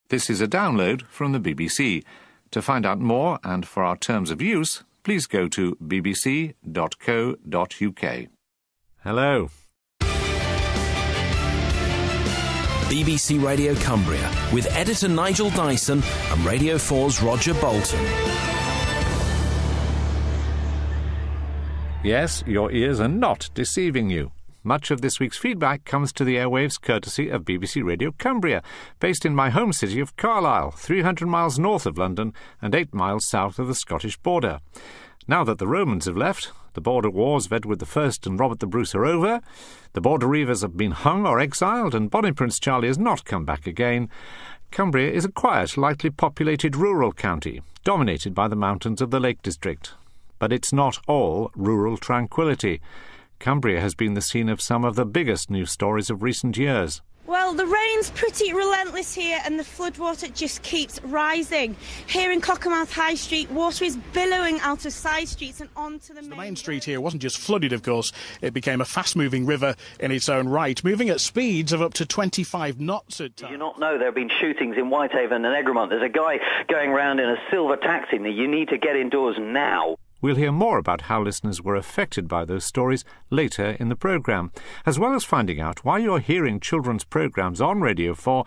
This is a download from the BBC. To find out more and for our terms of use, please go to bbc.co.uk. Hello. BBC Radio Cumbria with editor Nigel Dyson and Radio 4's Roger Bolton. Yes, your ears are not deceiving you. Much of this week's feedback comes to the airwaves courtesy of BBC Radio Cumbria, based in my home city of Carlisle, 300 miles north of London and 8 miles south of the Scottish border. Now that the Romans have left, the border wars of Edward I and Robert the Bruce are over, the border reivers have been hung or exiled, and Bonnie Prince Charlie has not come back again, Cumbria is a quiet, lightly populated rural county, dominated by the mountains of the Lake District. But it's not all rural tranquility. Cumbria has been the scene of some of the biggest news stories of recent years. Well, the rain's pretty relentless here and the floodwater just keeps rising. Here in Cockermouth High Street, water is billowing out of side streets and onto the main street here wasn't just flooded, of course. It became a fast-moving river in its own right, moving at speeds of up to 25 knots at times. Did you not know there have been shootings in Whitehaven and Egremont? There's a guy going around in a silver taxi. You need to get indoors now. We'll hear more about how listeners were affected by those stories later in the programme, as well as finding out why you're hearing children's programmes on Radio 4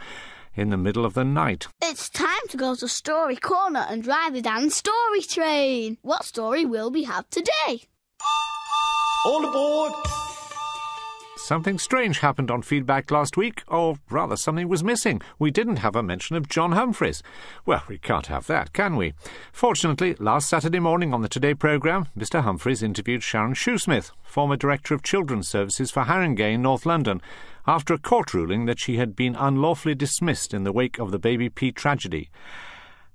in the middle of the night. It's time to go to Story Corner and drive the Dan Story Train. What story will we have today? All aboard! Something strange happened on feedback last week, or rather something was missing. We didn't have a mention of John Humphrys. Well, we can't have that, can we? Fortunately, last Saturday morning on the Today programme, Mr Humphrys interviewed Sharon Shoesmith, former Director of Children's Services for Haringey, North London, after a court ruling that she had been unlawfully dismissed in the wake of the Baby P tragedy.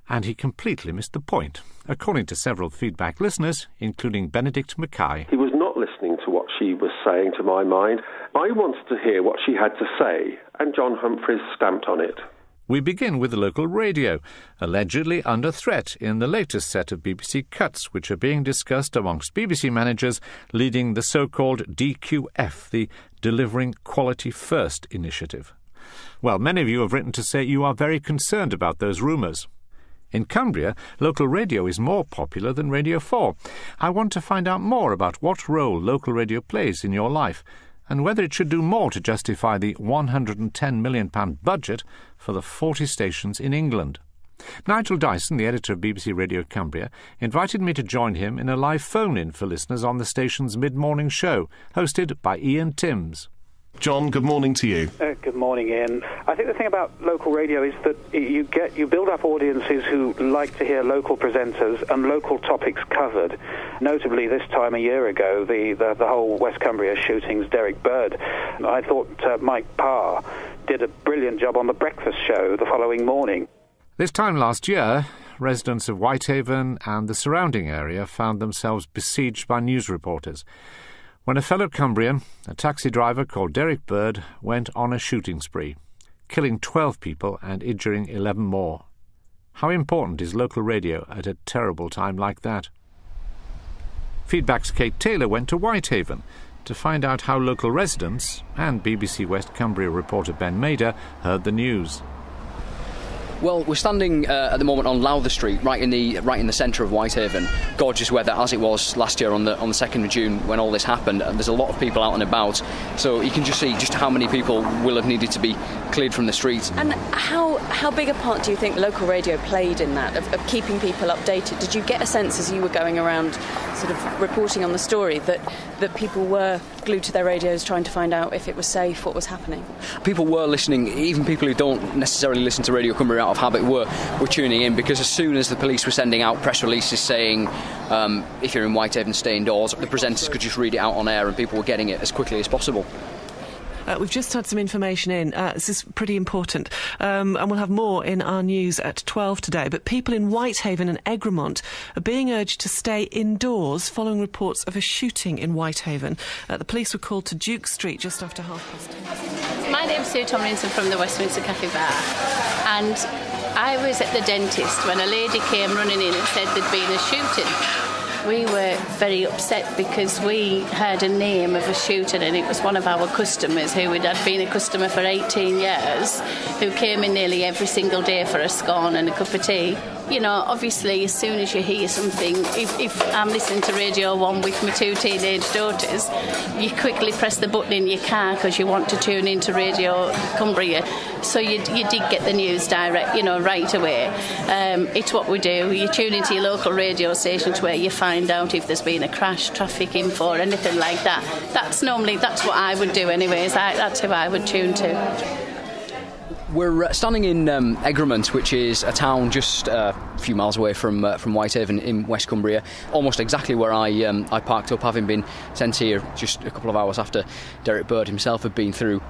And he completely missed the point, according to several feedback listeners, including Benedict Mackay. He was not listening to what she was saying, to my mind. I wanted to hear what she had to say, and John Humphrys stamped on it. We begin with the local radio, allegedly under threat in the latest set of BBC cuts, which are being discussed amongst BBC managers leading the so-called DQF, the Delivering Quality First initiative. Well, many of you have written to say you are very concerned about those rumours. In Cumbria, local radio is more popular than Radio 4. I want to find out more about what role local radio plays in your life and whether it should do more to justify the £110 million budget for the 40 stations in England. Nigel Dyson, the editor of BBC Radio Cumbria, invited me to join him in a live phone-in for listeners on the station's mid-morning show, hosted by Ian Timms. John, good morning to you. Good morning, Ian. I think the thing about local radio is that you build up audiences who like to hear local presenters and local topics covered. Notably, this time a year ago, the whole West Cumbria shootings, Derek Bird. I thought Mike Parr did a brilliant job on the breakfast show the following morning. This time last year, residents of Whitehaven and the surrounding area found themselves besieged by news reporters when a fellow Cumbrian, a taxi driver called Derek Bird, went on a shooting spree, killing 12 people and injuring 11 more. How important is local radio at a terrible time like that? Feedback's Kate Taylor went to Whitehaven to find out how local residents and BBC West Cumbria reporter Ben Mader heard the news. Well, we're standing at the moment on Lowther Street, right in the centre of Whitehaven. Gorgeous weather, as it was last year on the 2nd of June when all this happened. And there's a lot of people out and about, so you can just see just how many people will have needed to be cleared from the streets. And how big a part do you think local radio played in that, of keeping people updated? Did you get a sense as you were going around sort of reporting on the story that people were glued to their radios trying to find out if it was safe, what was happening? People were listening, even people who don't necessarily listen to Radio Cumbria out of habit were tuning in, because as soon as the police were sending out press releases saying if you're in Whitehaven, stay indoors, the presenters could just read it out on air and people were getting it as quickly as possible. We've just had some information in. This is pretty important. And we'll have more in our news at 12 today. But people in Whitehaven and Egremont are being urged to stay indoors following reports of a shooting in Whitehaven. The police were called to Duke Street just after 10:30. My name's Sue Tomlinson from the Westminster Cafe Bar. And I was at the dentist when a lady came running in and said there'd been a shooting. We were very upset because we heard a name of a shooter, and it was one of our customers who had been a customer for 18 years, who came in nearly every single day for a scone and a cup of tea. You know, obviously, as soon as you hear something, if I'm listening to Radio 1 with my 2 teenage daughters, you quickly press the button in your car because you want to tune into Radio Cumbria. So you did get the news direct, right away. It's what we do. You tune into your local radio stations where you find out if there's been a crash, traffic info, or anything like that. That's what I would do anyways. That's who I would tune to. We're standing in Egremont, which is a town just a few miles away from Whitehaven in West Cumbria, almost exactly where I parked up, having been sent here just a couple of hours after Derek Bird himself had been through.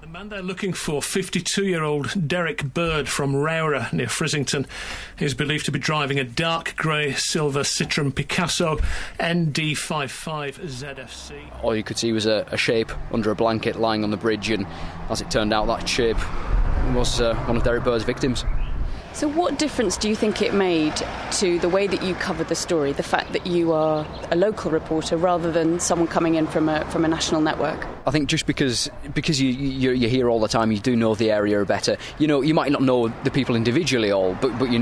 The man they're looking for, 52-year-old Derek Bird from Rowra near Frizington, is believed to be driving a dark grey silver Citroen Picasso ND55 ZFC. All you could see was a shape under a blanket lying on the bridge, and as it turned out, that shape was one of Derek Bird's victims. So what difference do you think it made to the way that you covered the story, the fact that you are a local reporter rather than someone coming in from a national network? I think just because you're here all the time, you do know the area better. You might not know the people individually all, but you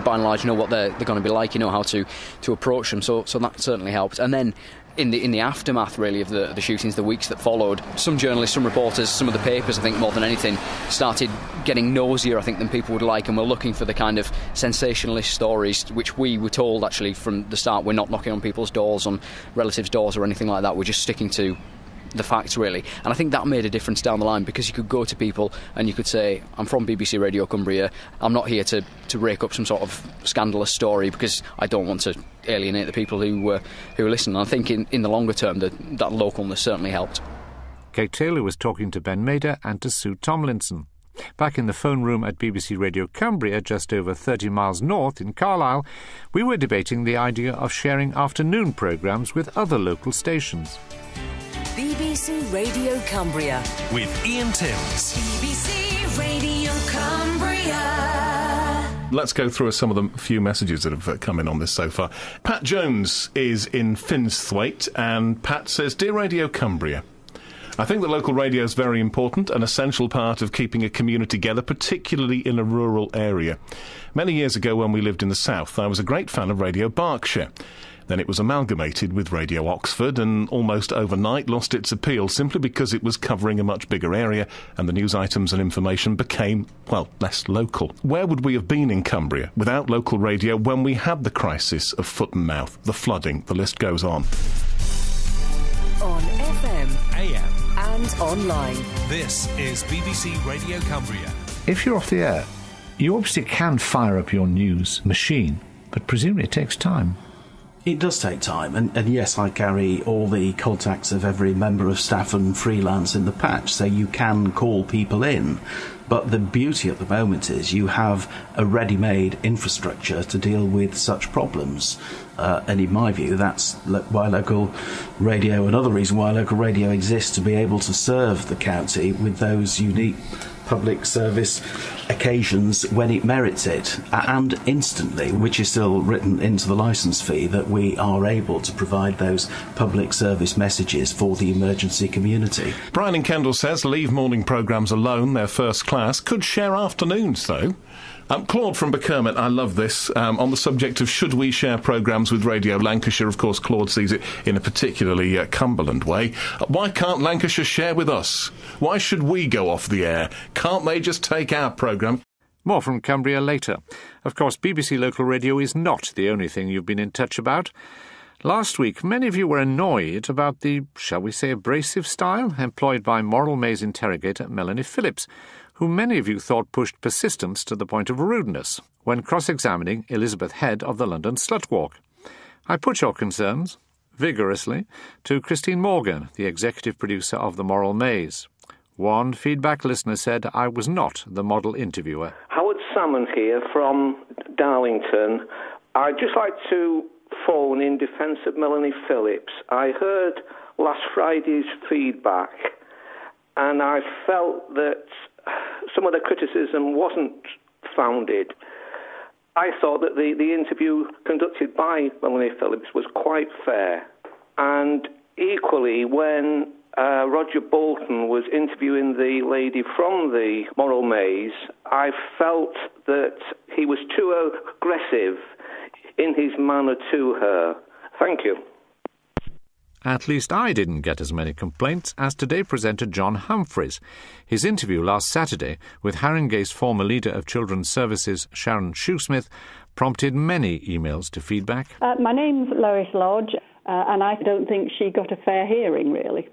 by and large, you know what they're going to be like. You know how to approach them. So that certainly helped. And then in the aftermath, really, of the shootings, the weeks that followed, some journalists, some reporters, some of the papers, I think more than anything, started getting nosier, I think, than people would like, and were looking for the kind of sensationalist stories, which we were told, actually, from the start, we're not knocking on people's doors, on relatives' doors or anything like that. We're just sticking to the facts, really. And I think that made a difference down the line, because you could go to people and you could say, I'm from BBC Radio Cumbria, I'm not here to rake up some sort of scandalous story, because I don't want to alienate the people who listen. And I think in the longer term that localness certainly helped. Kate Taylor was talking to Ben Mader and to Sue Tomlinson. Back in the phone room at BBC Radio Cumbria, just over 30 miles north in Carlisle, we were debating the idea of sharing afternoon programmes with other local stations. BBC Radio Cumbria with Ian Timms. BBC Radio Cumbria. Let's go through some of the few messages that have come in on this so far. Pat Jones is in Finsthwaite, and Pat says, Dear Radio Cumbria, I think that local radio is very important, an essential part of keeping a community together, particularly in a rural area. Many years ago, when we lived in the south, I was a great fan of Radio Berkshire. Then it was amalgamated with Radio Oxford, and almost overnight lost its appeal simply because it was covering a much bigger area, and the news items and information became, less local. Where would we have been in Cumbria without local radio when we had the crisis of foot and mouth, the flooding, the list goes on? On FM, AM and online. This is BBC Radio Cumbria. If you're off the air, you obviously can fire up your news machine, but presumably it takes time. It does take time, and yes, I carry all the contacts of every member of staff and freelance in the patch, so you can call people in. But the beauty at the moment is you have a ready-made infrastructure to deal with such problems. And in my view, that's why local radio, another reason why local radio exists, to be able to serve the county with those unique public service occasions when it merits it, and instantly, which is still written into the licence fee, that we are able to provide those public service messages for the emergency community. Brian in Kendal says, leave morning programmes alone, they're first class. Could share afternoons, though. Claude from Bekermet, I love this, on the subject of should we share programmes with Radio Lancashire. Of course, Claude sees it in a particularly Cumberland way. Why can't Lancashire share with us? Why should we go off the air? Can't they just take our programme? More from Cumbria later. Of course, BBC Local Radio is not the only thing you've been in touch about. Last week, many of you were annoyed about the, shall we say, abrasive style employed by Moral Maze interrogator Melanie Phillips, who many of you thought pushed persistence to the point of rudeness when cross-examining Elizabeth Head of the London Slut Walk. I put your concerns, vigorously, to Christine Morgan, the executive producer of The Moral Maze. One feedback listener said I was not the model interviewer. Howard Salmon here from Darlington. I'd just like to phone in defence of Melanie Phillips. I heard last Friday's feedback, and I felt that some of the criticism wasn't founded. I thought that the interview conducted by Melanie Phillips was quite fair. And equally, when Roger Bolton was interviewing the lady from the Moral Maze, I felt that he was too aggressive in his manner to her. Thank you. At least I didn't get as many complaints as Today presenter John Humphreys. His interview last Saturday with Haringey's former leader of Children's Services, Sharon Shoesmith, prompted many emails to feedback. My name's Lois Lodge, and I don't think she got a fair hearing, really.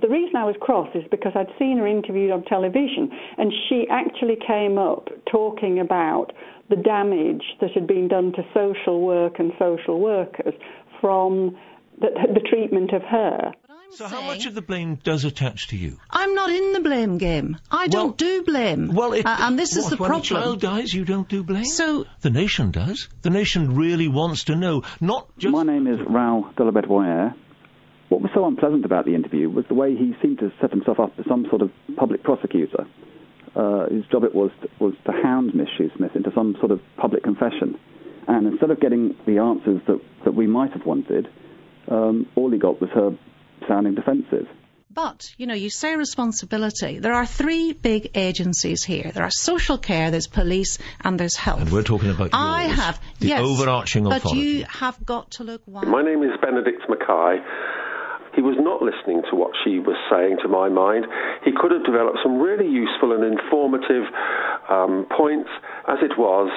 The reason I was cross is because I'd seen her interviewed on television, and she actually came up talking about the damage that had been done to social work and social workers from the treatment of her. So how much of the blame does attach to you? I'm not in the blame game. I don't do blame. Well, and this is the problem. When a child dies, you don't do blame? So the nation does. The nation really wants to know, not just... My name is Raoul Delabet-Boyer. What was so unpleasant about the interview was the way he seemed to set himself up as some sort of public prosecutor. His job it was to hound Miss Shoesmith into some sort of public confession. And instead of getting the answers that we might have wanted, all he got was her sounding defensive. But, you say responsibility. There are three big agencies here. There are social care, there's police, and there's health. And we're talking about yours, the overarching authority. But you have got to look wide. My name is Benedict Mackay. He was not listening to what she was saying, to my mind. He could have developed some really useful and informative points. As it was,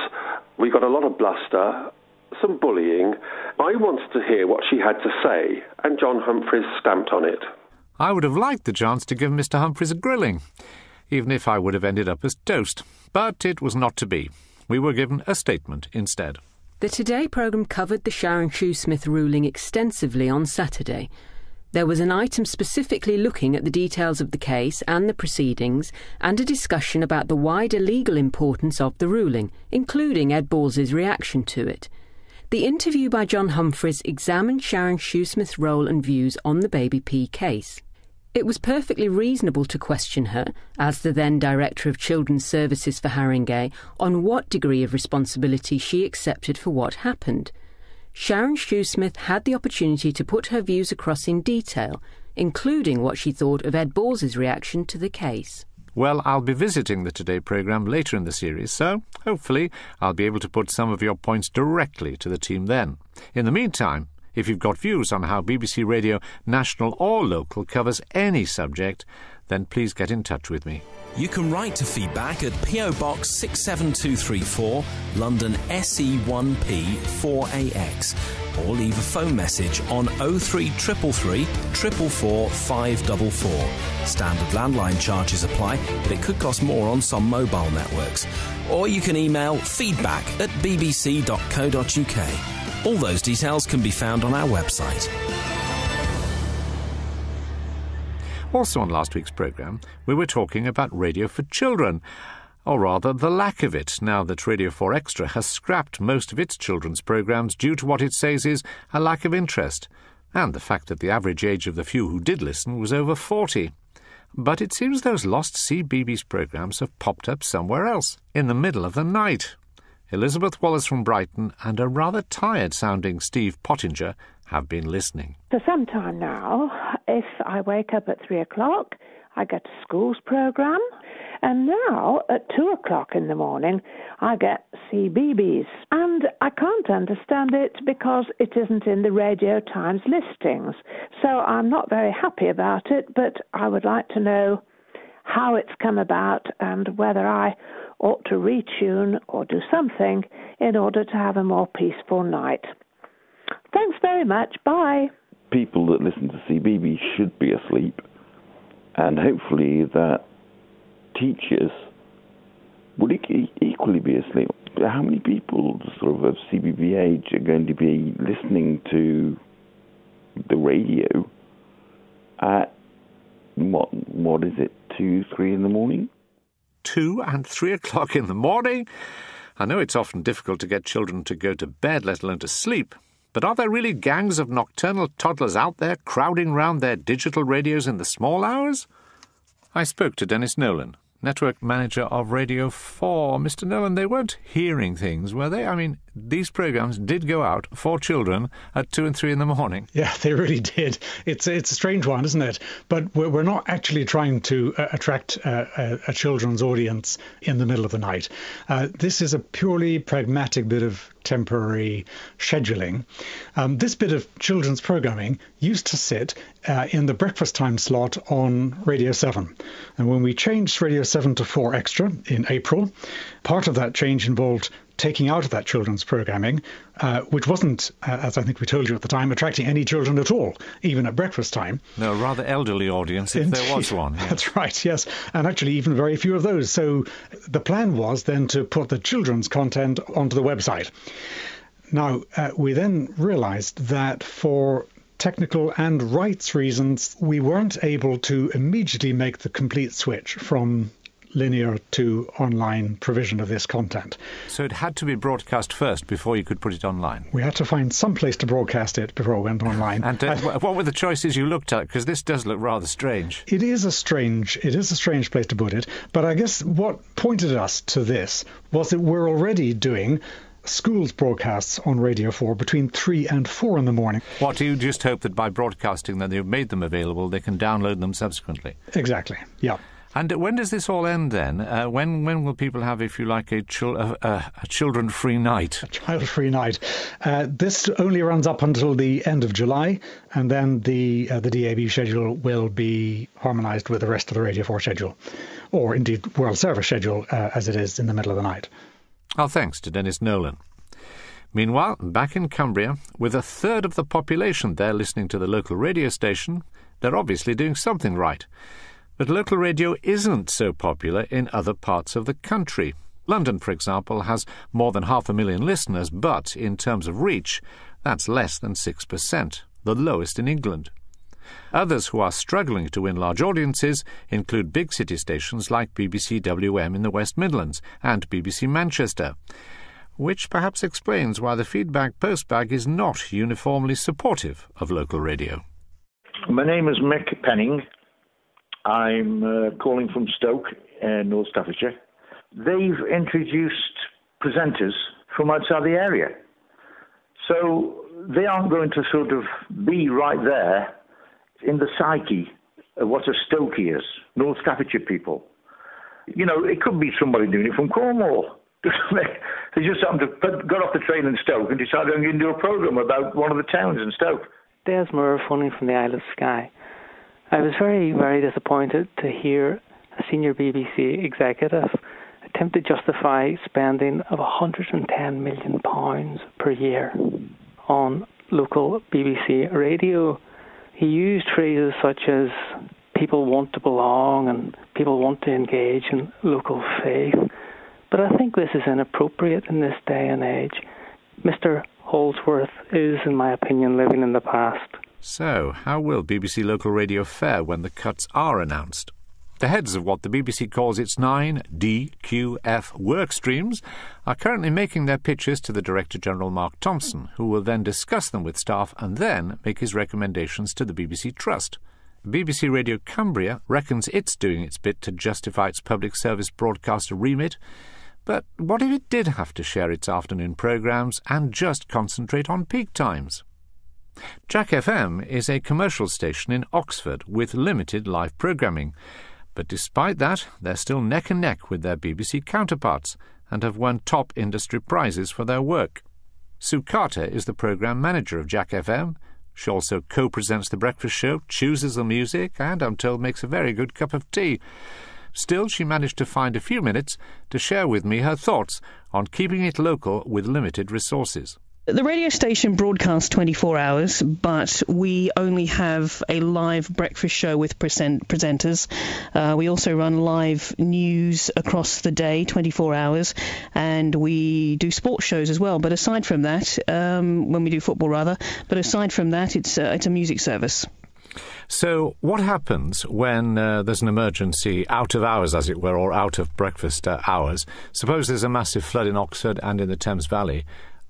we got a lot of bluster, some bullying. I wanted to hear what she had to say, and John Humphreys stamped on it. I would have liked the chance to give Mr. Humphreys a grilling, even if I would have ended up as toast. But it was not to be. We were given a statement instead. The Today programme covered the Sharon Shoesmith ruling extensively on Saturday. There was an item specifically looking at the details of the case and the proceedings, and a discussion about the wider legal importance of the ruling, including Ed Balls' reaction to it. The interview by John Humphreys examined Sharon Shoesmith's role and views on the Baby P case. It was perfectly reasonable to question her, as the then Director of Children's Services for Haringey, on what degree of responsibility she accepted for what happened. Sharon Shoesmith had the opportunity to put her views across in detail, including what she thought of Ed Balls' reaction to the case. Well, I'll be visiting the Today programme later in the series, so hopefully I'll be able to put some of your points directly to the team then. In the meantime, if you've got views on how BBC Radio, national or local, covers any subject, then please get in touch with me. You can write to feedback at PO Box 67234, London SE1P 4AX, or leave a phone message on 03333 444 544. Standard landline charges apply, but it could cost more on some mobile networks. Or you can email feedback@bbc.co.uk. All those details can be found on our website. Also on last week's programme, we were talking about radio for children, or rather the lack of it, now that Radio 4 Extra has scrapped most of its children's programmes due to what it says is a lack of interest, and the fact that the average age of the few who did listen was over 40. But it seems those lost CBeebies programmes have popped up somewhere else, in the middle of the night. Elizabeth Wallace from Brighton and a rather tired-sounding Steve Pottinger have been listening. For some time now, if I wake up at 3 o'clock, I get a schools programme, and now at 2 o'clock in the morning, I get CBeebies. And I can't understand it because it isn't in the Radio Times listings. So I'm not very happy about it, but I would like to know how it's come about and whether I ought to retune or do something in order to have a more peaceful night. Thanks very much. Bye. People that listen to CBeebies should be asleep, and hopefully that teachers would equally be asleep. How many people sort of CBeebies age are going to be listening to the radio at, what is it, 2, 3 in the morning? 2 and 3 o'clock in the morning? I know it's often difficult to get children to go to bed, let alone to sleep, but are there really gangs of nocturnal toddlers out there crowding round their digital radios in the small hours? I spoke to Dennis Nolan, network manager of Radio 4. Mr. Nolan, they weren't hearing things, were they? I mean, these programmes did go out for children at 2 and 3 in the morning. Yeah, they really did. It's a strange one, isn't it? But we're not actually trying to attract a children's audience in the middle of the night. This is a purely pragmatic bit of temporary scheduling. This bit of children's programming used to sit in the breakfast time slot on Radio 7. And when we changed Radio 7 to 4 Extra in April, part of that change involved taking out of that children's programming, which wasn't, as I think we told you at the time, attracting any children at all, even at breakfast time. No, a rather elderly audience, if there was one. Yes. That's right, yes. And actually even very few of those. So the plan was then to put the children's content onto the website. Now, we then realised that for technical and rights reasons, we weren't able to immediately make the complete switch from linear to online provision of this content. So it had to be broadcast first before you could put it online? We had to find some place to broadcast it before it went online. And what were the choices you looked at? Because this does look rather strange. It is a strange place to put it, but I guess what pointed us to this was that we're already doing schools broadcasts on Radio 4 between 3 and 4 in the morning. What, do you just hope that by broadcasting that they've made them available, they can download them subsequently? Exactly, yeah. And when does this all end then? When will people have, if you like, a children-free night? A child-free night. This only runs up until the end of July, and then the DAB schedule will be harmonised with the rest of the Radio 4 schedule, or indeed World Service schedule, as it is in the middle of the night. Our thanks to Dennis Nolan. Meanwhile, back in Cumbria, with a third of the population there listening to the local radio station, they're obviously doing something right. But local radio isn't so popular in other parts of the country. London, for example, has more than 500,000 listeners, but in terms of reach, that's less than 6%, the lowest in England. Others who are struggling to win large audiences include big city stations like BBC WM in the West Midlands and BBC Manchester, which perhaps explains why the feedback postbag is not uniformly supportive of local radio. My name is Mick Penning. I'm calling from Stoke, North Staffordshire. They've introduced presenters from outside the area. So they aren't going to sort of be right there in the psyche of what a Stokey is, North Staffordshire people. You know, it could be somebody doing it from Cornwall. They just happened to got off the train in Stoke and decided I'm going to do a programme about one of the towns in Stoke. Des Moore, phoning from the Isle of Skye. I was very, very disappointed to hear a senior BBC executive attempt to justify spending of £110 million per year on local BBC radio. He used phrases such as people want to belong and people want to engage in local faith. But I think this is inappropriate in this day and age. Mr. Holdsworth is, in my opinion, living in the past. So, how will BBC Local Radio fare when the cuts are announced? The heads of what the BBC calls its 9 DQF work streams are currently making their pitches to the Director-General Mark Thompson, who will then discuss them with staff and then make his recommendations to the BBC Trust. BBC Radio Cumbria reckons it's doing its bit to justify its public service broadcaster remit, but what if it did have to share its afternoon programmes and just concentrate on peak times? Jack FM is a commercial station in Oxford with limited live programming, but despite that, they're still neck and neck with their BBC counterparts and have won top industry prizes for their work. Sue Carter is the programme manager of Jack FM. She also co-presents the breakfast show, chooses the music, and, I'm told, makes a very good cup of tea. Still, she managed to find a few minutes to share with me her thoughts on keeping it local with limited resources. The radio station broadcasts 24 hours, but we only have a live breakfast show with presenters. We also run live news across the day, 24 hours, and we do sports shows as well. But aside from that, when we do football rather, but aside from that, it's a music service. So what happens when there's an emergency out of hours, as it were, or out of breakfast hours? Suppose there's a massive flood in Oxford and in the Thames Valley.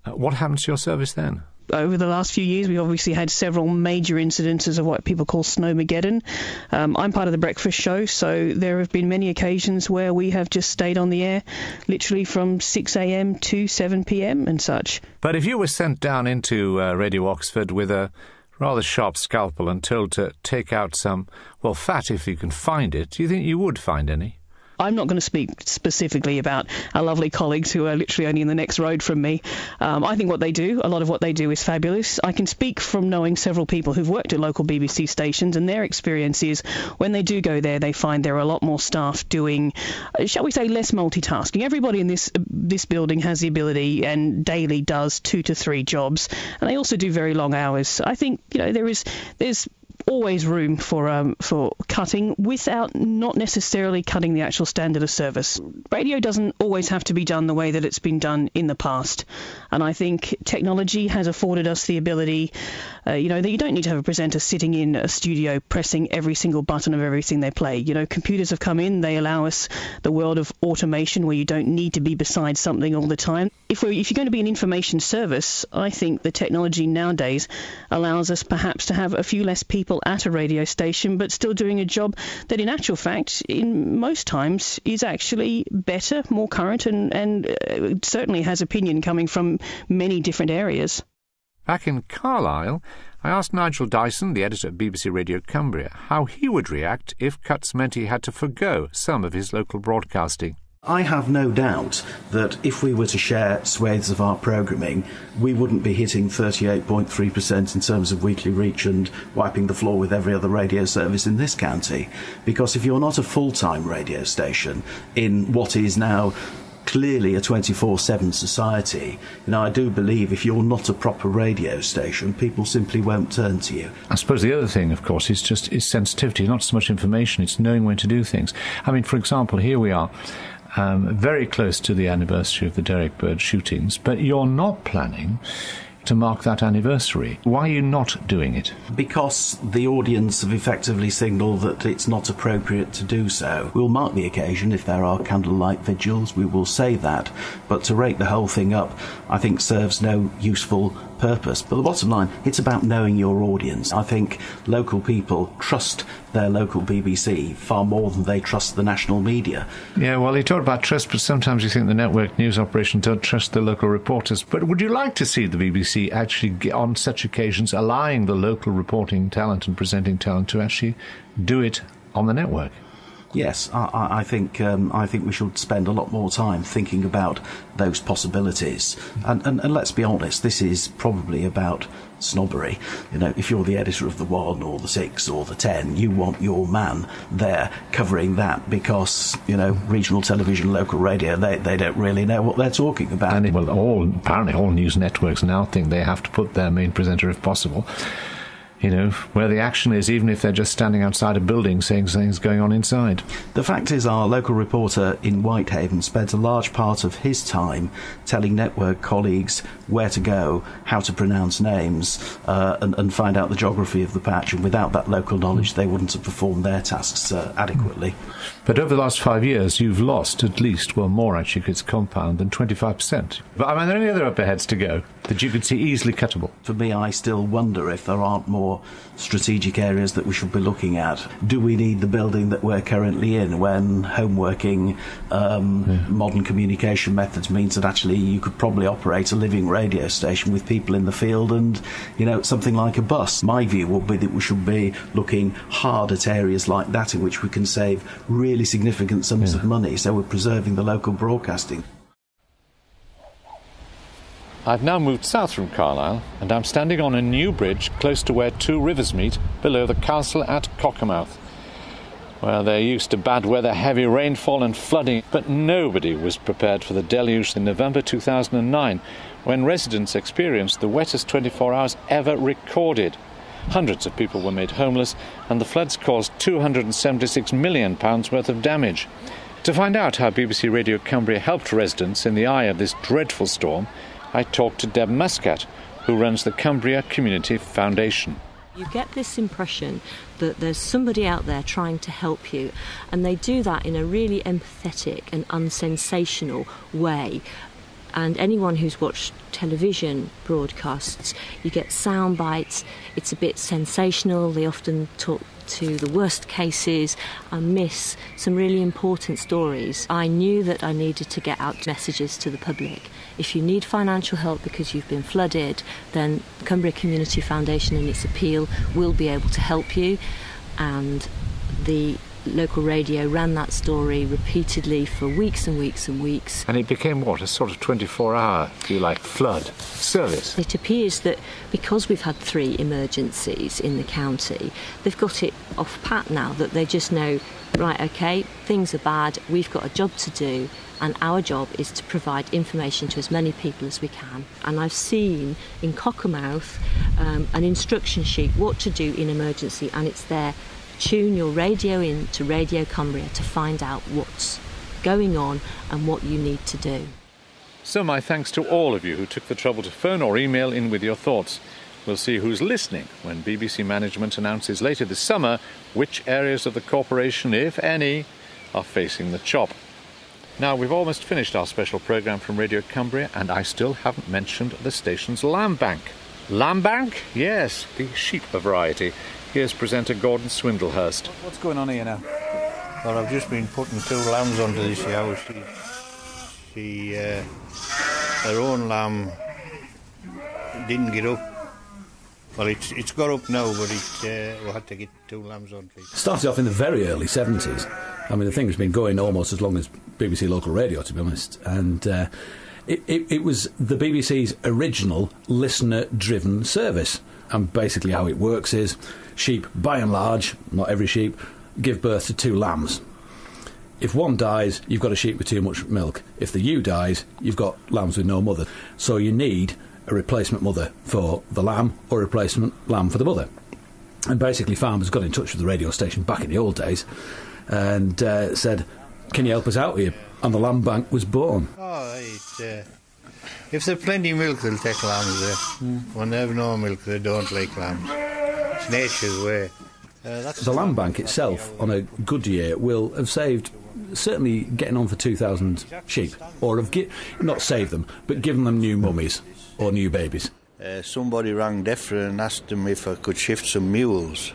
What happens to your service then? over the last few years, we've obviously had several major incidences of what people call Snowmageddon. I'm part of the breakfast show, so there have been many occasions where we have just stayed on the air literally from 6 a.m. to 7 p.m. and such. But if you were sent down into Radio Oxford with a rather sharp scalpel and told to take out some, well, fat if you can find it, do you think you would find any? I'm not going to speak specifically about our lovely colleagues who are literally only in the next road from me. I think a lot of what they do is fabulous. I can speak from knowing several people who've worked at local BBC stations, and their experience is when they do go there, they find there are a lot more staff doing, shall we say, less multitasking. Everybody in this building has the ability and daily does 2 to 3 jobs, and they also do very long hours. I think, there's always room for cutting without not necessarily cutting the actual standard of service. Radio doesn't always have to be done the way that it's been done in the past, and I think technology has afforded us the ability, that you don't need to have a presenter sitting in a studio pressing every single button of everything they play. Computers have come in, they allow us the world of automation where you don't need to be beside something all the time. If you're going to be an information service, I think the technology nowadays allows us perhaps to have a few less people at a radio station, but still doing a job that in actual fact, in most times, is actually better, more current, and certainly has opinion coming from many different areas. Back in Carlisle, I asked Nigel Dyson, the editor of BBC Radio Cumbria, how he would react if cuts meant he had to forgo some of his local broadcasting. I have no doubt that if we were to share swathes of our programming, we wouldn't be hitting 38.3% in terms of weekly reach and wiping the floor with every other radio service in this county. Because if you're not a full-time radio station in what is now clearly a 24/7 society, I do believe if you're not a proper radio station, people simply won't turn to you. I suppose the other thing, of course, is sensitivity, not so much information, it's knowing when to do things. I mean, for example, here we are, very close to the anniversary of the Derek Bird shootings, but you're not planning to mark that anniversary. Why are you not doing it? Because the audience have effectively signalled that it's not appropriate to do so. We'll mark the occasion if there are candlelight vigils, we will say that, but to rake the whole thing up, I think serves no useful purpose. But the bottom line, it's about knowing your audience. I think local people trust their local BBC far more than they trust the national media. Yeah, well, you talk about trust, but sometimes you think the network news operation don't trust the local reporters. But would you like to see the BBC actually, on such occasions, allowing the local reporting talent and presenting talent to actually do it on the network? Yes, I think we should spend a lot more time thinking about those possibilities. And let's be honest, this is probably about snobbery. If you're the editor of the 1 or the 6 or the 10, you want your man there covering that because, regional television, local radio, they don't really know what they're talking about. And apparently all news networks now think they have to put their main presenter, if possible, where the action is, even if they're just standing outside a building saying something's going on inside. The fact is, our local reporter in Whitehaven spent a large part of his time telling network colleagues where to go, how to pronounce names, and find out the geography of the patch, and without that local knowledge they wouldn't have performed their tasks adequately. But over the last 5 years you've lost at least, more actually, it's compound than 25%. But are there any other upper heads to go that you could see easily cuttable? For me, I still wonder if there aren't more strategic areas that we should be looking at. Do we need the building that we're currently in when home working, modern communication methods means that actually you could probably operate a living radio station with people in the field and, something like a bus? My view would be that we should be looking hard at areas like that in which we can save really significant sums of money, so we're preserving the local broadcasting. I've now moved south from Carlisle, and I'm standing on a new bridge close to where 2 rivers meet below the castle at Cockermouth. Well, they're used to bad weather, heavy rainfall and flooding, but nobody was prepared for the deluge in November 2009, when residents experienced the wettest 24 hours ever recorded. Hundreds of people were made homeless, and the floods caused £276 million worth of damage. To find out how BBC Radio Cumbria helped residents in the eye of this dreadful storm, I talked to Deb Muscat, who runs the Cumbria Community Foundation. You get this impression that there's somebody out there trying to help you, and they do that in a really empathetic and unsensational way. And anyone who's watched television broadcasts, you get sound bites. It's a bit sensational. They often talk to the worst cases and miss some really important stories. I knew that I needed to get out messages to the public. If you need financial help because you've been flooded, then Cumbria Community Foundation and its appeal will be able to help you. And the local radio ran that story repeatedly for weeks and weeks and weeks. And it became what? A sort of 24-hour, if you like, flood service? It appears that because we've had 3 emergencies in the county, they've got it off pat now, that they just know, right, OK, things are bad, we've got a job to do, and our job is to provide information to as many people as we can. And I've seen in Cockermouth an instruction sheet, what to do in emergency, and it's there. Tune your radio in to Radio Cumbria to find out what's going on and what you need to do. So my thanks to all of you who took the trouble to phone or email in with your thoughts. We'll see who's listening when BBC Management announces later this summer which areas of the corporation, if any, are facing the chop. Now, we've almost finished our special programme from Radio Cumbria, and I still haven't mentioned the station's lamb bank. Lamb bank? Yes, the sheep variety. Here's presenter Gordon Swindlehurst. What's going on here now? Well, I've just been putting 2 lambs onto this house. Her own lamb didn't get up. Well, it's got up now, but we had to get 2 lambs onto it. Started off in the very early 70s. I mean, the thing's been going almost as long as BBC Local Radio, to be honest. And it was the BBC's original listener-driven service. And basically how it works is sheep, by and large, not every sheep, give birth to 2 lambs. If one dies, you've got a sheep with too much milk. If the ewe dies, you've got lambs with no mother. So you need a replacement mother for the lamb or a replacement lamb for the mother. And basically farmers got in touch with the radio station back in the old days and said, can you help us out here? And the lamb bank was born. If there's plenty of milk, they'll take lambs there. When they have no milk, they don't like lambs. It's nature's way. The lamb bank itself, on a good year, will have saved, certainly getting on for 2,000 sheep, or have not saved them, but given them new mummies or new babies. Somebody rang Defra and asked them if I could shift some mules.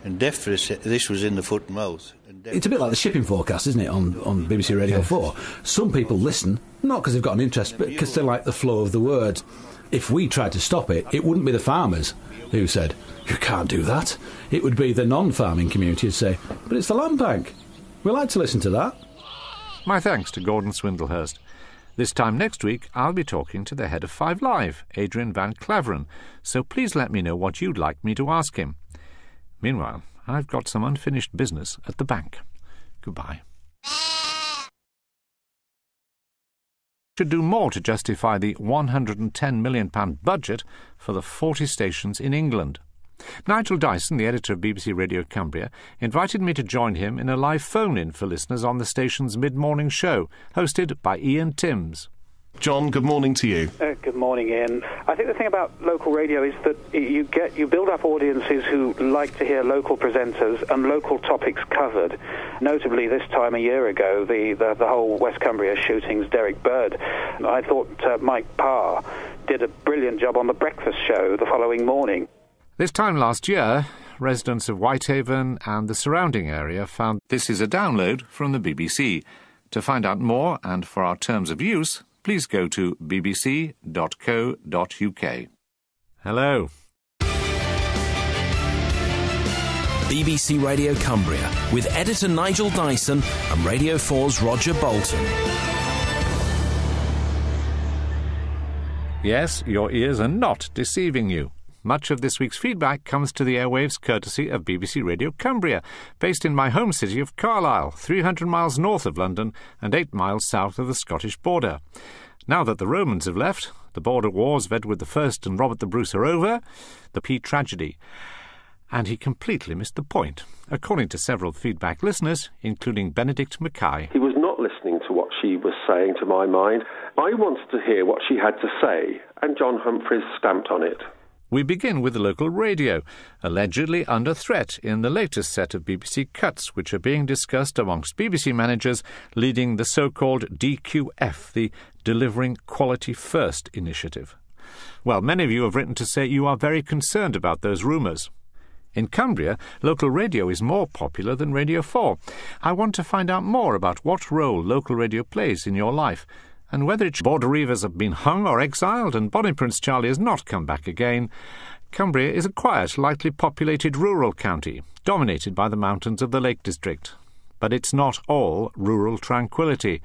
And Defra said, this was in the foot and mouth. It's a bit like the shipping forecast, isn't it, on BBC Radio 4? Some people listen, not because they've got an interest, but because they like the flow of the words. If we tried to stop it, it wouldn't be the farmers who said, you can't do that. It would be the non-farming community who'd say, but it's the land bank. We like to listen to that. My thanks to Gordon Swindlehurst. This time next week, I'll be talking to the head of 5 Live, Adrian Van Claveren, so please let me know what you'd like me to ask him. Meanwhile, I've got some unfinished business at the bank. Goodbye. Should do more to justify the £110 million budget for the 40 stations in England. Nigel Dyson, the editor of BBC Radio Cumbria, invited me to join him in a live phone-in for listeners on the station's mid-morning show, hosted by Ian Timms. John, good morning to you. Good morning, Ian. I think the thing about local radio is that you build up audiences who like to hear local presenters and local topics covered. Notably, this time a year ago, the whole West Cumbria shootings, Derek Bird. I thought Mike Parr did a brilliant job on the breakfast show the following morning. This time last year, residents of Whitehaven and the surrounding area found this is a download from the BBC. To find out more and for our terms of use, please go to bbc.co.uk. Hello. BBC Radio Cumbria with editor Nigel Dyson and Radio 4's Roger Bolton. Yes, your ears are not deceiving you. Much of this week's feedback comes to the airwaves courtesy of BBC Radio Cumbria, based in my home city of Carlisle, 300 miles north of London and 8 miles south of the Scottish border. Now that the Romans have left, the border wars of Edward I and Robert the Bruce are over, the P tragedy. And he completely missed the point, according to several feedback listeners, including Benedict Mackay. He was not listening to what she was saying, to my mind. I wanted to hear what she had to say, and John Humphreys stamped on it. We begin with the local radio, allegedly under threat in the latest set of BBC cuts, which are being discussed amongst BBC managers leading the so-called DQF, the Delivering Quality First initiative. Well, many of you have written to say you are very concerned about those rumours. In Cumbria, local radio is more popular than Radio 4. I want to find out more about what role local radio plays in your life, and whether its border reivers have been hung or exiled and Bonnie Prince Charlie has not come back again. Cumbria is a quiet, lightly populated rural county, dominated by the mountains of the Lake District. But it's not all rural tranquility.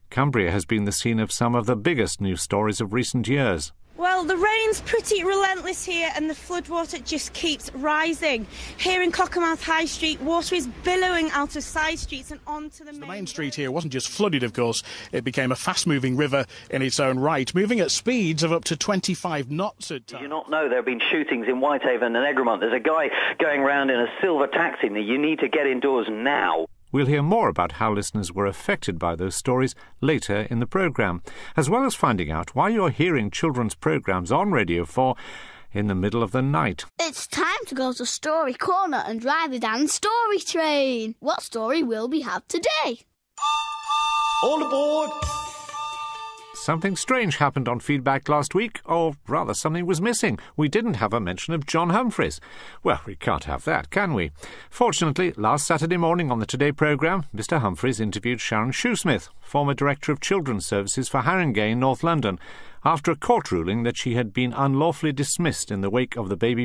Cumbria has been the scene of some of the biggest news stories of recent years. Well, the rain's pretty relentless here and the floodwater just keeps rising. Here in Cockermouth High Street, water is billowing out of side streets and onto the main street here wasn't just flooded, of course. It became a fast-moving river in its own right, moving at speeds of up to 25 knots at times. Did you not know there have been shootings in Whitehaven and Egremont? There's a guy going around in a silver taxi. You need to get indoors now. We'll hear more about how listeners were affected by those stories later in the programme, as well as finding out why you're hearing children's programmes on Radio 4 in the middle of the night. It's time to go to Story Corner and drive the Dan Story Train. What story will we have today? All aboard! Something strange happened on Feedback last week, or rather something was missing. We didn't have a mention of John Humphreys. Well, we can't have that, can we? Fortunately, last Saturday morning on the Today programme, Mr Humphreys interviewed Sharon Shoesmith, former Director of Children's Services for Haringey in North London, after a court ruling that she had been unlawfully dismissed in the wake of the baby